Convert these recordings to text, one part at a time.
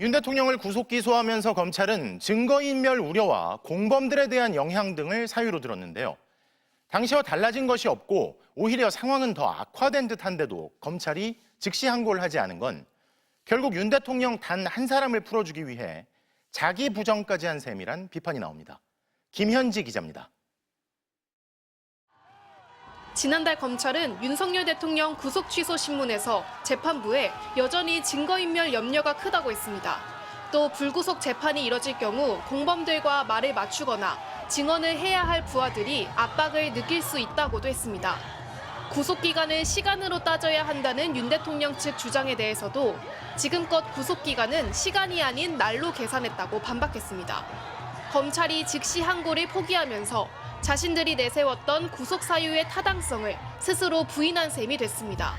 윤 대통령을 구속 기소하면서 검찰은 증거인멸 우려와 공범들에 대한 영향 등을 사유로 들었는데요. 당시와 달라진 것이 없고 오히려 상황은 더 악화된 듯한데도 검찰이 즉시 항고를 하지 않은 건 결국 윤 대통령 단 한 사람을 풀어주기 위해 자기 부정까지 한 셈이란 비판이 나옵니다. 김현지 기자입니다. 지난달 검찰은 윤석열 대통령 구속 취소 신문에서 재판부에 여전히 증거인멸 염려가 크다고 했습니다. 또 불구속 재판이 이뤄질 경우 공범들과 말을 맞추거나 증언을 해야 할 부하들이 압박을 느낄 수 있다고도 했습니다. 구속 기간을 시간으로 따져야 한다는 윤 대통령 측 주장에 대해서도 지금껏 구속 기간은 시간이 아닌 날로 계산했다고 반박했습니다. 검찰이 즉시 항고를 포기하면서 자신들이 내세웠던 구속 사유의 타당성을 스스로 부인한 셈이 됐습니다.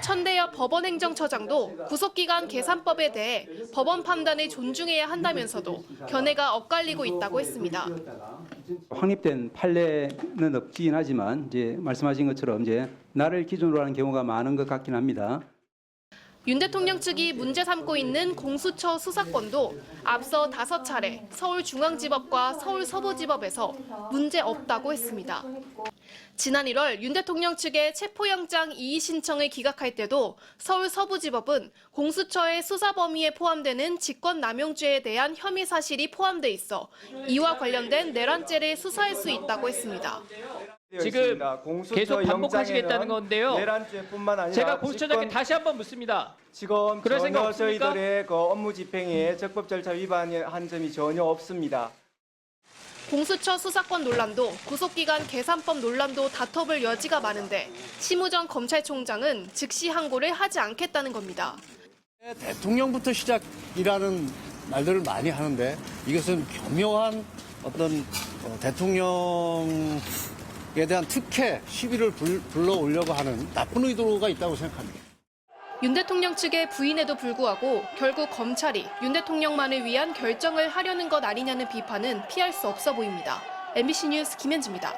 천대엽 법원행정처장도 구속기간 계산법에 대해 법원 판단을 존중해야 한다면서도 견해가 엇갈리고 있다고 했습니다. 확립된 판례는 없긴 하지만 이제 말씀하신 것처럼 이제 날을 기준으로 하는 경우가 많은 것 같긴 합니다. 윤 대통령 측이 문제 삼고 있는 공수처 수사권도 앞서 5차례 서울중앙지법과 서울서부지법에서 문제 없다고 했습니다. 지난 1월 윤 대통령 측의 체포영장 이의 신청을 기각할 때도 서울서부지법은 공수처의 수사 범위에 포함되는 직권남용죄에 대한 혐의 사실이 포함돼 있어 이와 관련된 내란죄를 수사할 수 있다고 했습니다. 지금 계속 반복하시겠다는 건데요. 내란죄뿐만 아니라 제가 공수처장께 다시 한번 묻습니다. 지금 그럴 생각 전혀 없습니까? 저희들의 업무 집행에 적법 절차 위반한 점이 전혀 없습니다. 공수처 수사권 논란도 구속기간 계산법 논란도 다퉈볼 여지가 많은데 심우정 검찰총장은 즉시 항고를 하지 않겠다는 겁니다. 대통령부터 시작이라는 말들을 많이 하는데 이것은 교묘한 어떤 대통령에 대한 특혜, 시비를 불러오려고 하는 나쁜 의도가 있다고 생각합니다. 윤 대통령 측의 부인에도 불구하고 결국 검찰이 윤 대통령만을 위한 결정을 하려는 것 아니냐는 비판은 피할 수 없어 보입니다. MBC 뉴스 김현지입니다.